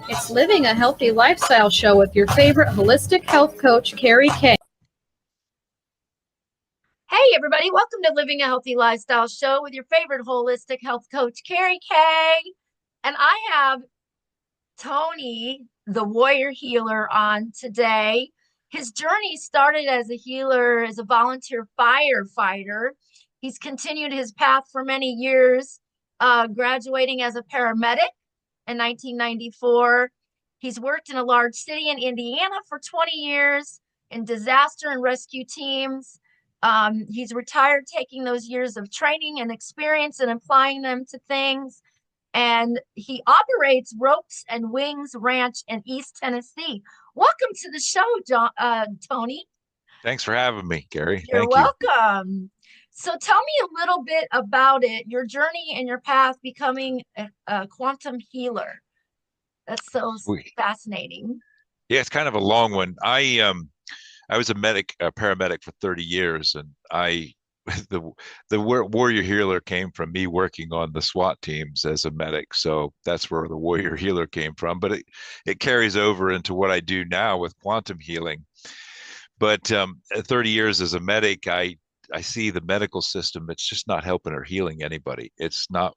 It's Living a Healthy Lifestyle Show with your favorite holistic health coach, Carrie K. Hey, everybody. Welcome to Living a Healthy Lifestyle Show with your favorite holistic health coach, Carrie K. And I have Tony, the warrior healer, on today. His journey started as a healer, as a volunteer firefighter. He's continued his path for many years, graduating as a paramedic in 1994. He's worked in a large city in Indiana for 20 years in disaster and rescue teams. He's retired, taking those years of training and experience and applying them to things. And he operates Ropes and Wings Ranch in East Tennessee. Welcome to the show, Tony. Thanks for having me, Gary. You're Thank you. welcome. So tell me a little bit about it, your journey and your path becoming a quantum healer. That's so fascinating. Yeah, it's kind of a long one. I was a paramedic for 30 years, and the warrior healer came from me working on the SWAT teams as a medic. So that's where the warrior healer came from. But it carries over into what I do now with quantum healing. But 30 years as a medic, I see the medical system. It's just not helping or healing anybody. It's not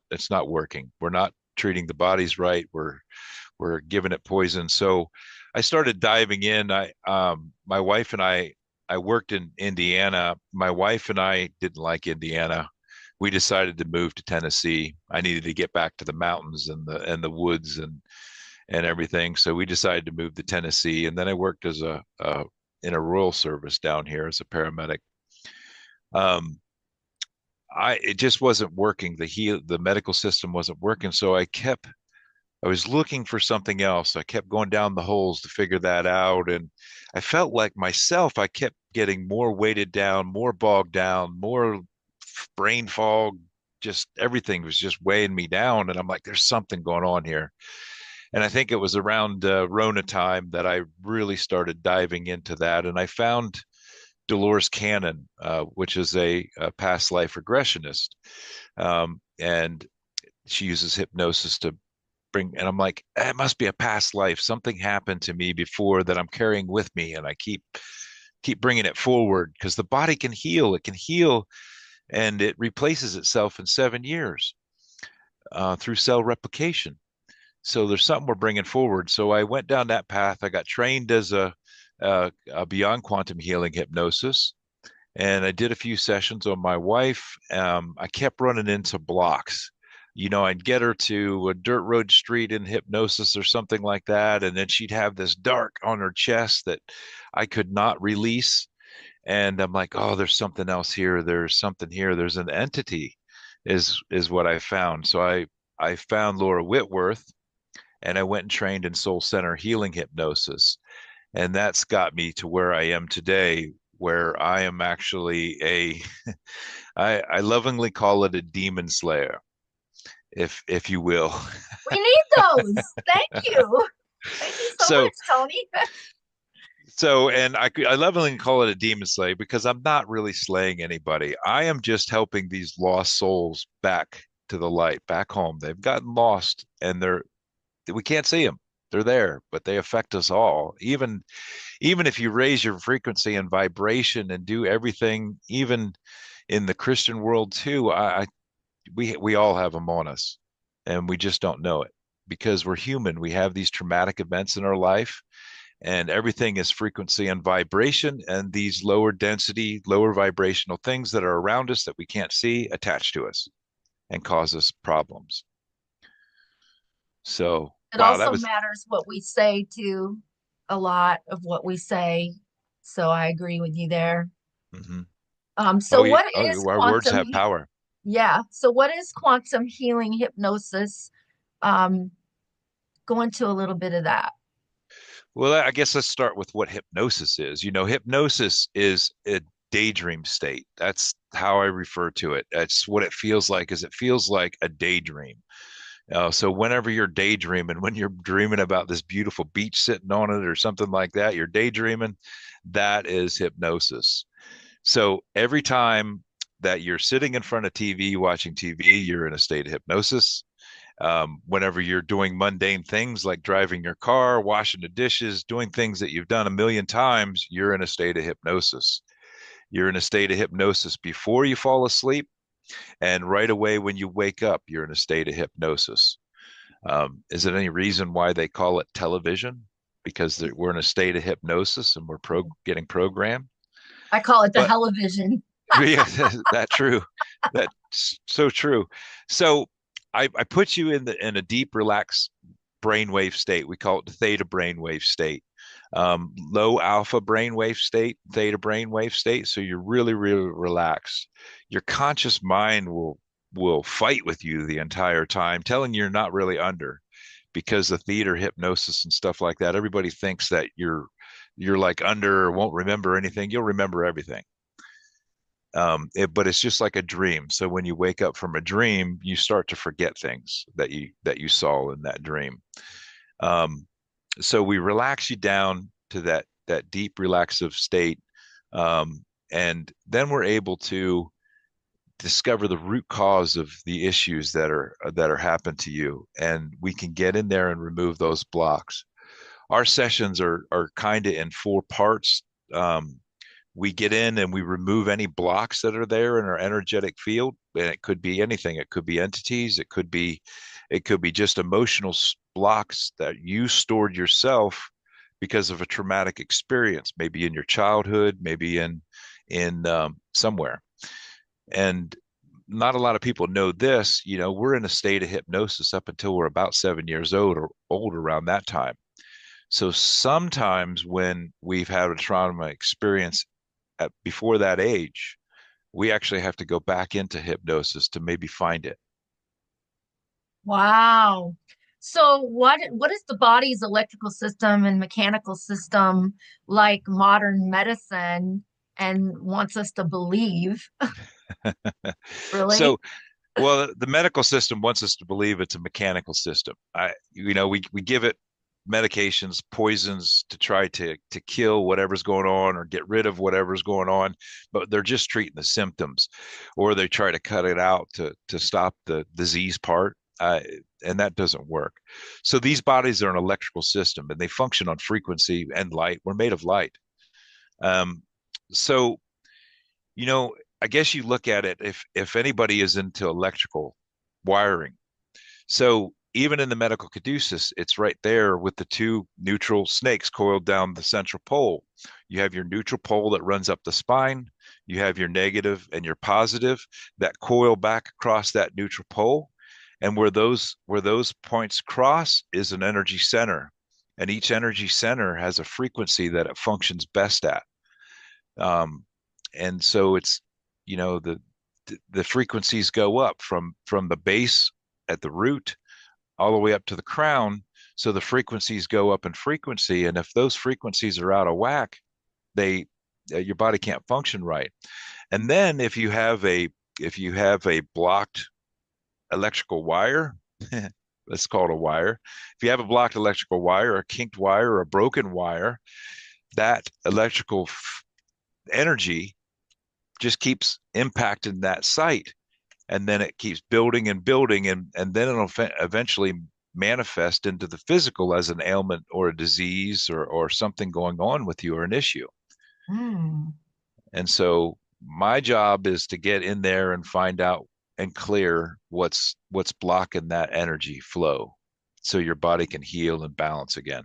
working. We're not treating the bodies right. We're giving it poison. So I started diving in. My wife and I worked in Indiana. My wife and I didn't like Indiana. We decided to move to Tennessee. I needed to get back to the mountains and the woods and everything. So we decided to move to Tennessee. And then I worked as in a rural service down here as a paramedic. It just wasn't working. The medical system wasn't working. So I was looking for something else. I kept going down the holes to figure that out. And I felt like myself, I kept getting more weighted down, more bogged down, more brain fog. Just everything was just weighing me down. And I'm like, there's something going on here. And I think it was around Rona time that I really started diving into that. And I found Dolores Cannon, which is a past life regressionist. And she uses hypnosis to and I'm like, it must be a past life. Something happened to me before that I'm carrying with me, and I keep bringing it forward because the body can heal. It can heal, and it replaces itself in 7 years through cell replication. So there's something we're bringing forward. So I went down that path. I got trained as a beyond quantum healing hypnosis, and I did a few sessions on my wife. I kept running into blocks. I'd get her to a dirt road street in hypnosis or something like that. And then she'd have this dark on her chest that I could not release. And I'm like, oh, there's something else here. There's something here. There's an entity is what I found. So I found Laura Whitworth, and I went and trained in soul center healing hypnosis. And that's got me to where I am today, where I am actually I lovingly call it a demon slayer. If you will. We need those. Thank you. Thank you so much, Tony. And I lovingly call it a demon slayer because I'm not really slaying anybody. I am just helping these lost souls back to the light, back home. They've gotten lost, and we can't see them. They're there, but they affect us all. Even if you raise your frequency and vibration and do everything, even in the Christian world too, we all have them on us, and we just don't know it because we're human. We have these traumatic events in our life, and everything is frequency and vibration, and these lower density, lower vibrational things that are around us that we can't see attach to us and cause us problems. So it also matters what we say too, a lot of what we say. So I agree with you there. Mm-hmm. What is our words have power? Yeah. So what is quantum healing hypnosis? Go into a little bit of that. Well, I guess let's start with what hypnosis is. Hypnosis is a daydream state. That's how I refer to it. That's what it feels like. It feels like a daydream. So whenever you're daydreaming, when you're dreaming about this beautiful beach sitting on it or something like that, you're daydreaming. That is hypnosis. So every time that you're sitting in front of TV, watching TV, you're in a state of hypnosis. Whenever you're doing mundane things like driving your car, washing the dishes, doing things that you've done a million times, you're in a state of hypnosis. You're in a state of hypnosis before you fall asleep, and right away when you wake up, you're in a state of hypnosis. Is there any reason why they call it television? Because we're in a state of hypnosis and we're getting programmed. I call it the But television. yeah, that's true. That's so true. So I put you in a deep, relaxed brainwave state. We call it the theta brainwave state. Low alpha brainwave state, theta brainwave state. So you're really, really relaxed. Your conscious mind will fight with you the entire time, telling you you're not really under, because the theater hypnosis and stuff like that, everybody thinks that you're like under or won't remember anything. You'll remember everything. But it's just like a dream. So when you wake up from a dream, you start to forget things that you saw in that dream. So we relax you down to that deep relaxive state, and then we're able to discover the root cause of the issues that are happened to you, and we can get in there and remove those blocks. Our sessions are kind of in 4 parts. We get in and we remove any blocks that are there in our energetic field, and it could be anything. It could be entities. It could be just emotional blocks that you stored yourself because of a traumatic experience, maybe in your childhood, maybe in somewhere. And not a lot of people know this. We're in a state of hypnosis up until we're about 7 years old or old, around that time. So sometimes when we've had a trauma experience before that age, we actually have to go back into hypnosis to maybe find it. Wow. So what is the body's electrical system and mechanical system like modern medicine and wants us to believe? Really? So, well, the medical system wants us to believe it's a mechanical system. We give it medications, poisons to try to kill whatever's going on or get rid of whatever's going on, but they're just treating the symptoms, or they try to cut it out to stop the disease part, and that doesn't work. So these bodies are an electrical system, and they function on frequency and light. We're made of light. So I guess you look at it, if anybody is into electrical wiring. So even in the medical caduceus, it's right there with the 2 neutral snakes coiled down the central pole. You have your neutral pole that runs up the spine. You have your negative and your positive that coil back across that neutral pole. And where those points cross is an energy center. And each energy center has a frequency that it functions best at. And so it's, the frequencies go up from the base at the root all the way up to the crown. So the frequencies go up in frequency, and if those frequencies are out of whack, your body can't function right. And then if you have a blocked electrical wire, let's call it a wire. If you have a blocked electrical wire, a kinked wire, or a broken wire, that electrical energy just keeps impacting that site, and then it keeps building and building, and then it'll eventually manifest into the physical as an ailment or a disease or something going on with you, or an issue. And so my job is to get in there and find out and clear what's blocking that energy flow, so your body can heal and balance again.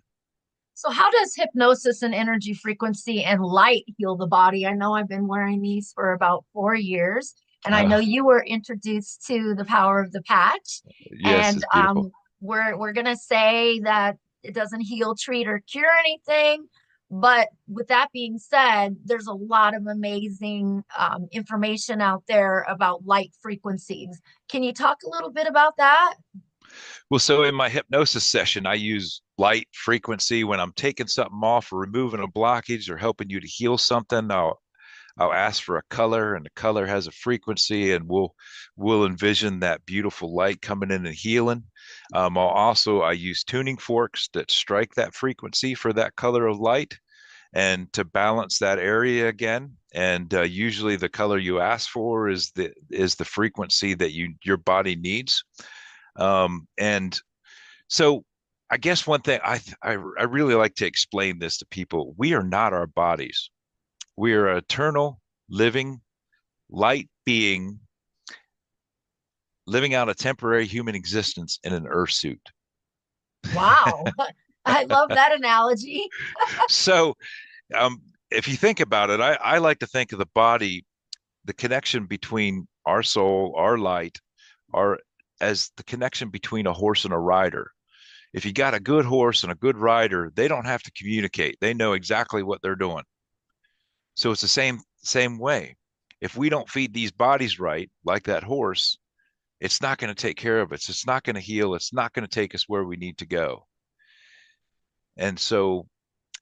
So how does hypnosis and energy frequency and light heal the body? I know I've been wearing these for about 4 years, and I know you were introduced to the power of the patch. Yes, And it's beautiful. we're gonna say that it doesn't heal, treat, or cure anything. But with that being said, there's a lot of amazing information out there about light frequencies. Can you talk a little bit about that? Well, so in my hypnosis session, I use light frequency when I'm taking something off or removing a blockage or helping you to heal something. I'll ask for a color, and the color has a frequency, and we'll envision that beautiful light coming in and healing. I use tuning forks that strike that frequency for that color of light, and to balance that area again. And usually the color you ask for is the frequency that your body needs. And so I guess one thing I really like to explain this to people. We are not our bodies. We are eternal, living, light being living out a temporary human existence in an earth suit. Wow. I love that analogy. So if you think about it, I like to think of the body, the connection between our soul, our light, our as the connection between a horse and a rider. If you got a good horse and a good rider, they don't have to communicate. They know exactly what they're doing. So it's the same way. If we don't feed these bodies right, like that horse, it's not going to take care of us. It's not going to heal. It's not going to take us where we need to go. And so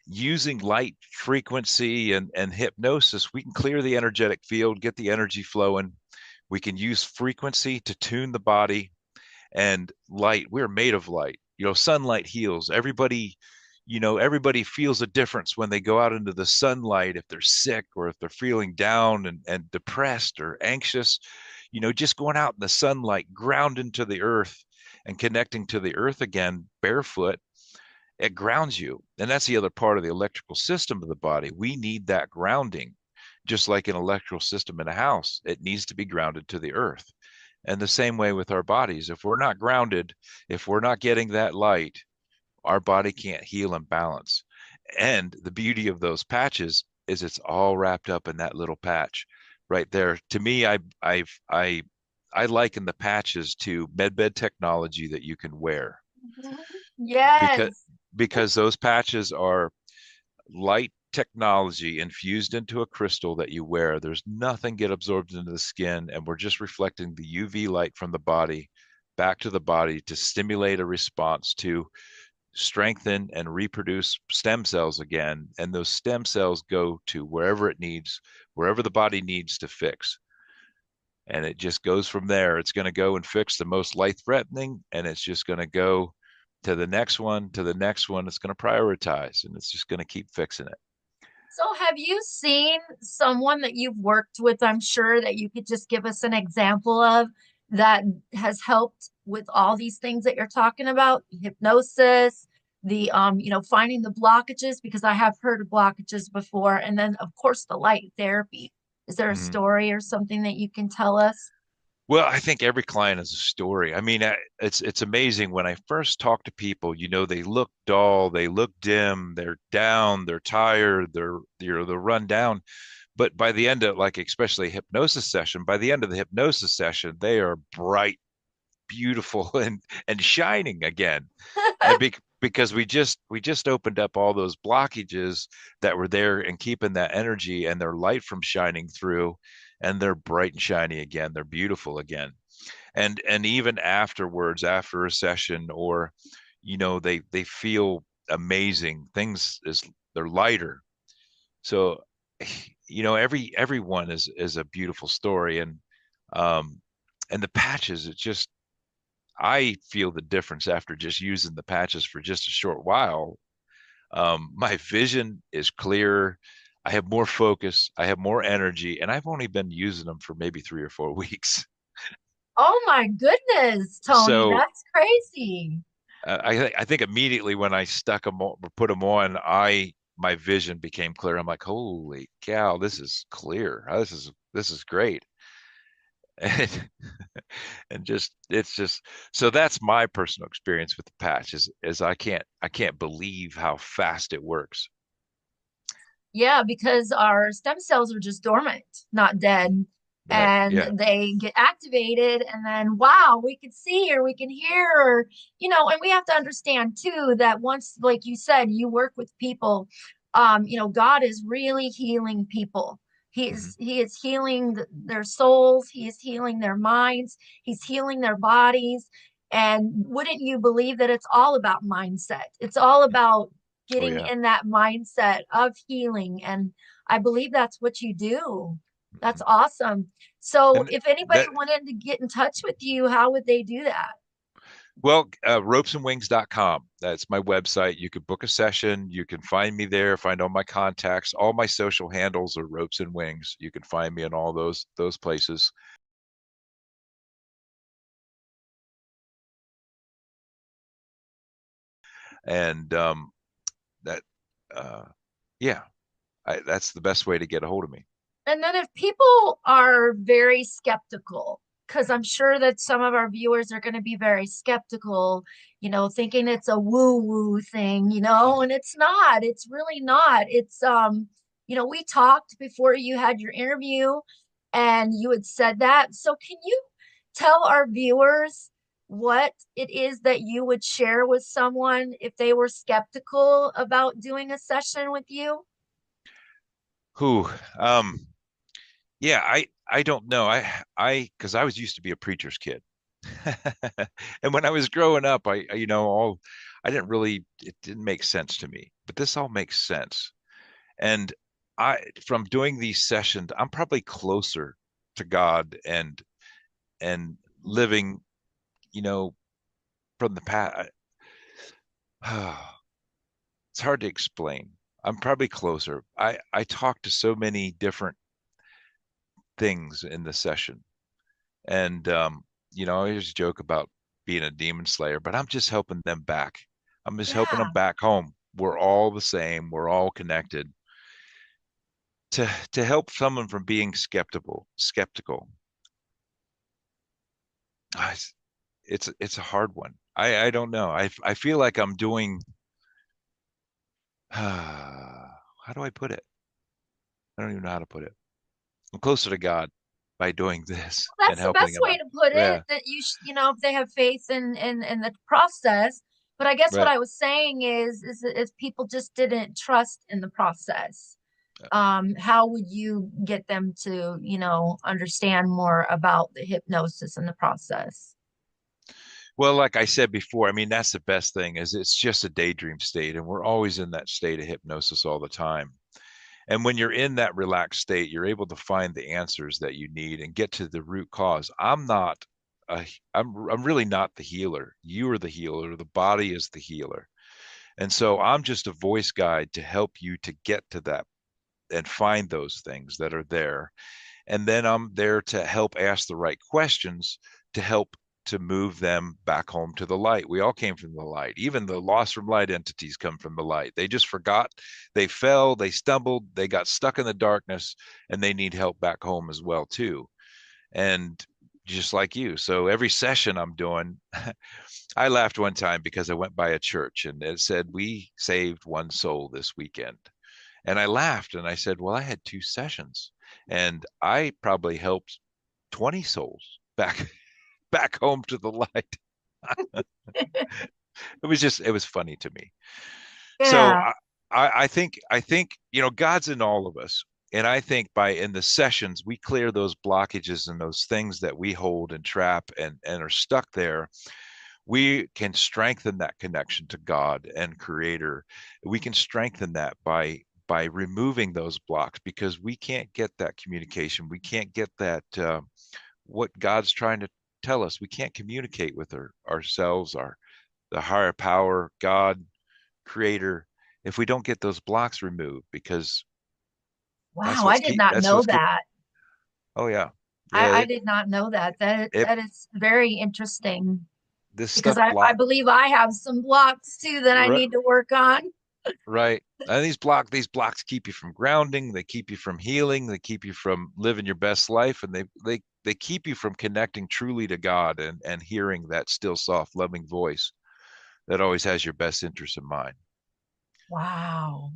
using light frequency and hypnosis, we can clear the energetic field, get the energy flowing. We can use frequency to tune the body, and light. We're made of light. Sunlight heals. Everybody feels a difference when they go out into the sunlight, if they're sick or if they're feeling down and depressed or anxious. Just going out in the sunlight, grounding to the earth and connecting to the earth again, barefoot, it grounds you. And that's the other part of the electrical system of the body. We need that grounding, just like an electrical system in a house. It needs to be grounded to the earth. And the same way with our bodies. If we're not grounded, if we're not getting that light, our body can't heal and balance. And the beauty of those patches is it's all wrapped up in that little patch right there. To me, I liken the patches to medbed technology that you can wear, because Yes. because those patches are light technology infused into a crystal that you wear. There's nothing get absorbed into the skin, and we're just reflecting the UV light from the body back to the body to stimulate a response to strengthen and reproduce stem cells again. And those stem cells go to wherever it needs, wherever the body needs to fix. And it just goes from there. It's going to go and fix the most life threatening, and it's just going to go to the next one, to the next one. It's going to prioritize, and it's just going to keep fixing it. So have you seen someone that you've worked with, I'm sure that you could just give us an example of that has helped with all these things that you're talking about, hypnosis, the finding the blockages, because I have heard of blockages before, and then of course the light therapy. Is there a Mhm. story or something that you can tell us? Well, I think every client has a story. I mean, it's amazing when I first talk to people. They look dull, they look dim, they're down, they're tired, they're run down. But by the end of, like, especially a hypnosis session, by the end of the hypnosis session, they are bright, beautiful, and shining again. And because we just opened up all those blockages that were there and keeping that energy and their light from shining through, and they're bright and shiny again. They're beautiful again. And even afterwards, after a session, or they feel amazing. Things is They're lighter. So everyone is a beautiful story. Um and the patches, it's just, I feel the difference after just using the patches for just a short while. My vision is clearer. I have more focus. I have more energy, and I've only been using them for maybe 3 or 4 weeks. Oh my goodness, Tony, So that's crazy. I think immediately when I stuck them or put them on, my vision became clear. I'm like, holy cow, this is clear. This is great. And, and just it's just so that's my personal experience with the patch is I can't believe how fast it works. Yeah, because our stem cells are just dormant, not dead. Right. And Yeah. they get activated, and then wow, we can see or we can hear, and we have to understand too that once, like you said, you work with people, God is really healing people. He Hmm. is he is healing their souls, he is healing their minds, he's healing their bodies. And wouldn't you believe that it's all about mindset? It's all about Oh getting yeah. in that mindset of healing. And I believe that's what you do. That's Hmm. awesome. So And if anybody that wanted to get in touch with you, how would they do that? well, ropesandwings.com. That's my website. You could book a session. You can find me there, find all my contacts. All my social handles are Ropes and Wings. You can find me in all those places. And that, yeah, that's the best way to get a hold of me. And then if people are very skeptical, because I'm sure that some of our viewers are going to be very skeptical, thinking it's a woo-woo thing, and it's not. It's really not. We talked before you had your interview and you had said that. So can you tell our viewers what it is that you would share with someone if they were skeptical about doing a session with you? Who, yeah, I don't know. Because I was used to be a preacher's kid. And when I was growing up, I didn't really, it didn't make sense to me, but this all makes sense. And from doing these sessions, I'm probably closer to God and living, you know, from the past. It's hard to explain. I'm probably closer. I talk to so many different things in the session. And I always joke about being a demon slayer, but I'm just helping them back. I'm just helping Yeah. them back home. We're all the same. We're all connected. To help someone from being skeptical. ah, it's a hard one. I don't know. I feel like I'm doing how do I put it? I don't even know how to put it. I'm closer to God by doing this and That's the helping best them way out. to put Yeah, it, that if they have faith in the process. But I guess what right. I was saying is people just didn't trust in the process. How would you get them to, understand more about the hypnosis and the process? Well, like I said before, I mean, that's the best thing is it's just a daydream state, and we're always in that state of hypnosis all the time. And when you're in that relaxed state, you're able to find the answers that you need and get to the root cause. I'm really not the healer. You are the healer. The body is the healer. And so I'm just a voice guide to help you to get to that and find those things that are there. And then I'm there to help ask the right questions to help to move them back home to the light. We all came from the light. Even the lost from light entities come from the light. They just forgot, they fell, they stumbled, they got stuck in the darkness, and they need help back home as well too. And just like you. So every session I'm doing, I laughed one time because I went by a church and it said, "We saved one soul this weekend." And I laughed and I said, "Well, I had 2 sessions and I probably helped 20 souls back back home to the light." It was funny to me. So Yeah. I think God's in all of us. And I think by in the sessions we clear those blockages and those things that we hold and trap and are stuck there. We can strengthen that connection to God and Creator. We can strengthen that by removing those blocks because we can't get that communication. We can't get that what God's trying to tell us. We can't communicate with ourselves, the higher power, God, Creator, if we don't get those blocks removed because Wow, I did not that's know what's keep. that. Oh yeah, yeah. I did not know that. It That is very interesting, this because stuff I block. believe I have some blocks too that I Right, need to work on. right. And these blocks keep you from grounding. They keep you from healing. They keep you from living your best life, and they keep you from connecting truly to God and hearing that still, soft, loving voice that always has your best interest in mind. Wow.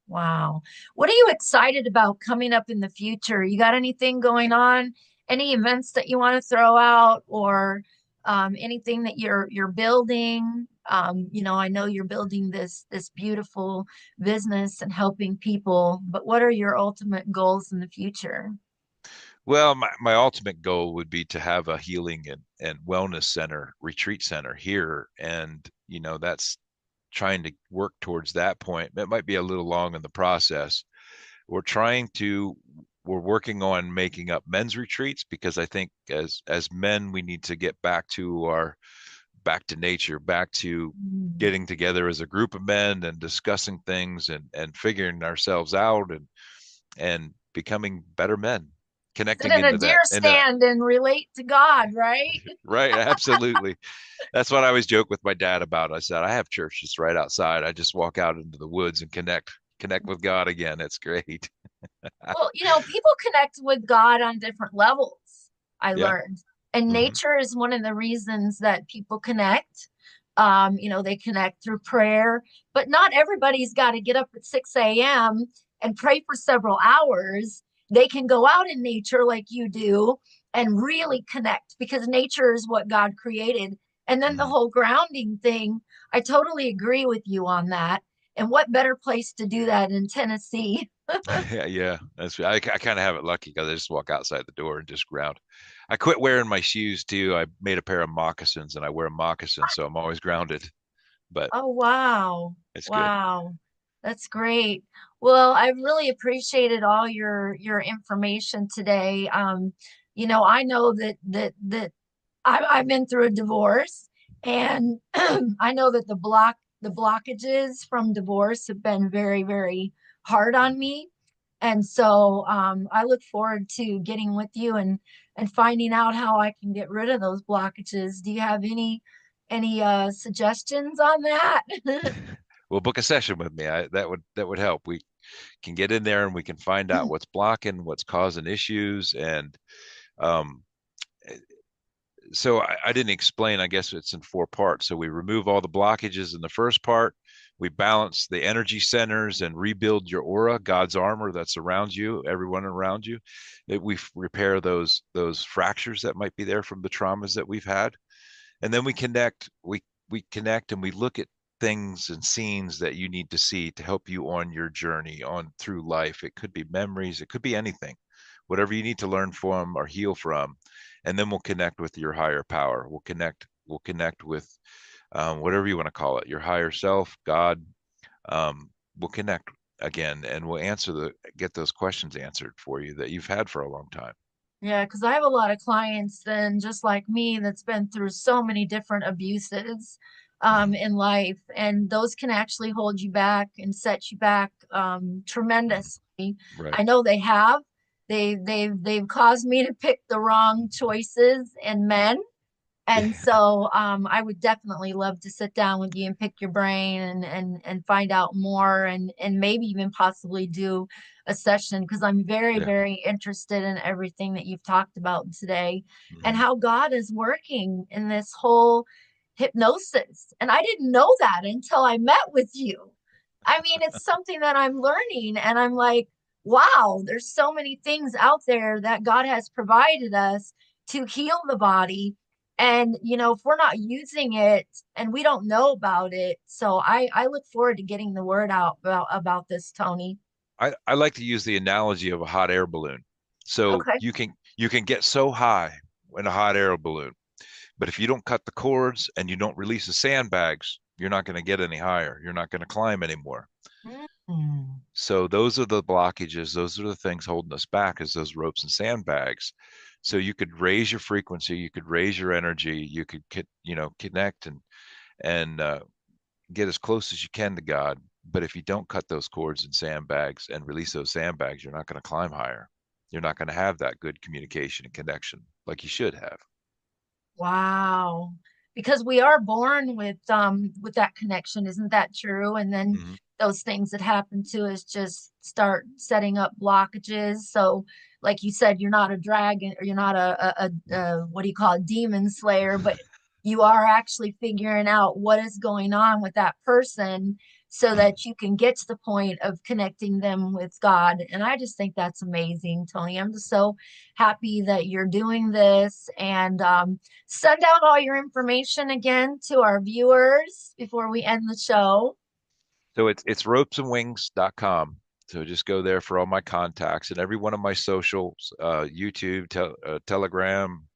Wow. What are you excited about coming up in the future? You got anything going on? Any events that you want to throw out, or anything that you're building? I know you're building this beautiful business and helping people, but what are your ultimate goals in the future? Well, my ultimate goal would be to have a healing and wellness center, retreat center here. And, that's trying to work towards that point. It might be a little long in the process. We're trying to, we're working on making up men's retreats because I think as men, we need to get back to nature, back to Mm. getting together as a group of men and discussing things and figuring ourselves out and becoming better men. Sit connecting in a into deer that, stand and relate to God, right? right? Absolutely. That's what I always joke with my dad about. I said, I have church just right outside. I just walk out into the woods and connect with God again. It's great. Well, people connect with God on different levels, I Yeah. learned. And Hmm. nature is one of the reasons that people connect. They connect through prayer, but not everybody's got to get up at 6 a.m. and pray for several hours. They can go out in nature like you do and really connect because nature is what God created. And then the Hmm. whole grounding thing, I totally agree with you on that. And what better place to do that in Tennessee? Yeah, yeah. I kind of have it lucky because I just walk outside the door and just ground. I quit wearing my shoes too. I made a pair of moccasins and I wear moccasins, so I'm always grounded. But Oh, wow. it's good. Wow. That's great. Well, I've really appreciated all your information today. I know that I've been through a divorce and I know that the blockages from divorce have been very, very hard on me. And so I look forward to getting with you and finding out how I can get rid of those blockages. Do you have any suggestions on that? Well, book a session with me. That would help. We can get in there and we can find out what's blocking, what's causing issues, and um, so I didn't explain. I guess it's in four parts. So we remove all the blockages in the first part. We balance the energy centers and rebuild your aura, God's armor that's around you, everyone around you. That we repair those fractures that might be there from the traumas that we've had, and then we connect. We connect and we look at things and scenes that you need to see to help you on your journey on through life. It could be memories, it could be anything, whatever you need to learn from or heal from, and then we'll connect with your higher power. We'll connect with whatever you want to call it, your higher self, God. We'll connect again, and we'll get those questions answered for you that you've had for a long time. Yeah, because I have a lot of clients then just like me that's been through so many different abuses Hmm. in life, and those can actually hold you back and set you back Hmm. tremendously. Right. I know they have. They've caused me to pick the wrong choices in men. And so I would definitely love to sit down with you and pick your brain and find out more and maybe even possibly do a session because I'm very, Yeah. very interested in everything that you've talked about today and Hmm. how God is working in this whole hypnosis. And I didn't know that until I met with you. I mean, it's something that I'm learning and I'm like, wow, there's so many things out there that God has provided us to heal the body and if we're not using it and we don't know about it, so I look forward to getting the word out about this, Tony. I like to use the analogy of a hot air balloon. So Okay. you can get so high in a hot air balloon, but if you don't cut the cords and you don't release the sandbags, you're not going to get any higher. You're not going to climb anymore. Mm. So those are the blockages. Those are the things holding us back is those ropes and sandbags. So you could raise your frequency, you could raise your energy, you could connect and get as close as you can to God. But if you don't cut those cords and sandbags and release those sandbags, you're not going to climb higher. You're not going to have that good communication and connection like you should have. Wow. Because we are born with that connection, isn't that true? And then Hmm. those things that happen to us just start setting up blockages. So like you said, you're not a dragon or you're not a what do you call it, demon slayer, but you are actually figuring out what is going on with that person so that you can get to the point of connecting them with God. And I just think that's amazing, Tony. I'm just so happy that you're doing this and send out all your information again to our viewers before we end the show. So it's ropesandwings.com. So just go there for all my contacts and every one of my socials, YouTube, Telegram,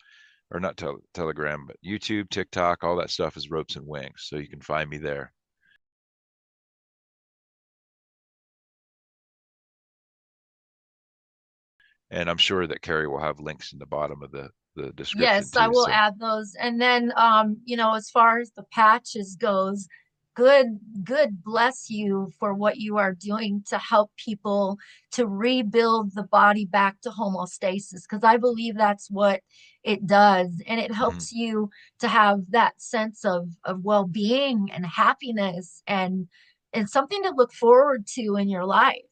or not Telegram, but YouTube, TikTok, all that stuff is Ropes and Wings. So you can find me there. And I'm sure that Carrie will have links in the bottom of the description Yes, I too. will So add those. And then as far as the patches goes, good bless you for what you are doing to help people to rebuild the body back to homeostasis, because I believe that's what it does. And it Mhm. helps you to have that sense of well-being and happiness and something to look forward to in your life.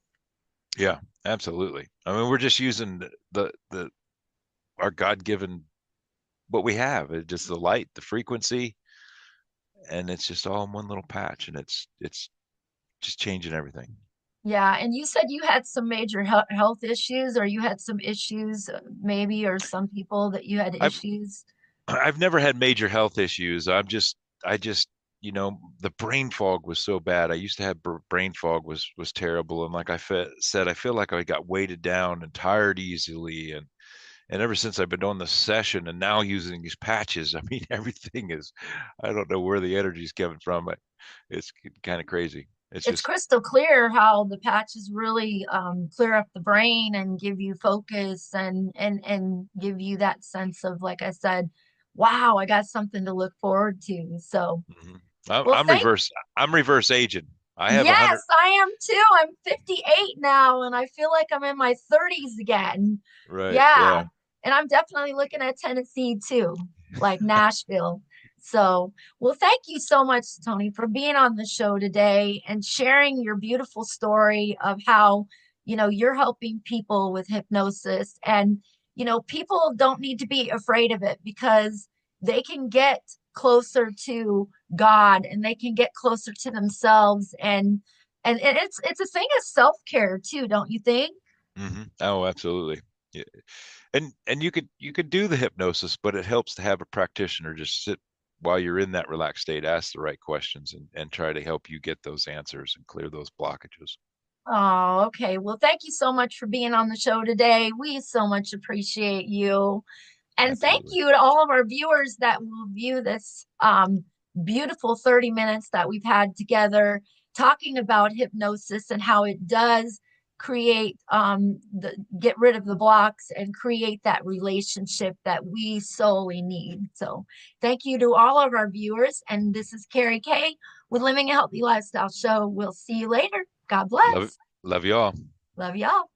Yeah, absolutely. I mean, we're just using our God-given what we have. It's just the light, the frequency, and it's just all in one little patch, and it's just changing everything. Yeah, and you said you had some major health issues, or you had some issues, maybe, or some people that you had I've issues. I've never had major health issues. I just, the brain fog was so bad. I used to have brain fog was terrible, and like said, I feel like I got weighted down and tired easily, and ever since I've been on the session and now using these patches, I mean, everything is, I don't know where the energy's coming from, but it's kind of crazy. It's It's just, crystal clear how the patches really clear up the brain and give you focus and give you that sense of, like I said, wow, I got something to look forward to. So, mhm. well, I'm reverse aging. I have a yes, hundred, I am too. I'm 58 now, and I feel like I'm in my 30s again. right? Yeah. Yeah. And I'm definitely looking at Tennessee too, like Nashville. So, well, thank you so much, Tony, for being on the show today and sharing your beautiful story of how, you're helping people with hypnosis. And, people don't need to be afraid of it, because they can get closer to God and they can get closer to themselves, and it's a thing of self-care too, don't you think? Oh, absolutely. Yeah. And you could do the hypnosis, but it helps to have a practitioner just sit while you're in that relaxed state, ask the right questions, and try to help you get those answers and clear those blockages. Oh, okay. Well, thank you so much for being on the show today. We so much appreciate you. And thank Absolutely. you to all of our viewers that will view this beautiful 30 minutes that we've had together talking about hypnosis and how it does create get rid of the blocks and create that relationship that we solely need. So thank you to all of our viewers. And this is Carrie K with Living a Healthy Lifestyle Show. We'll see you later. God Love it. bless. Love y'all. Love y'all.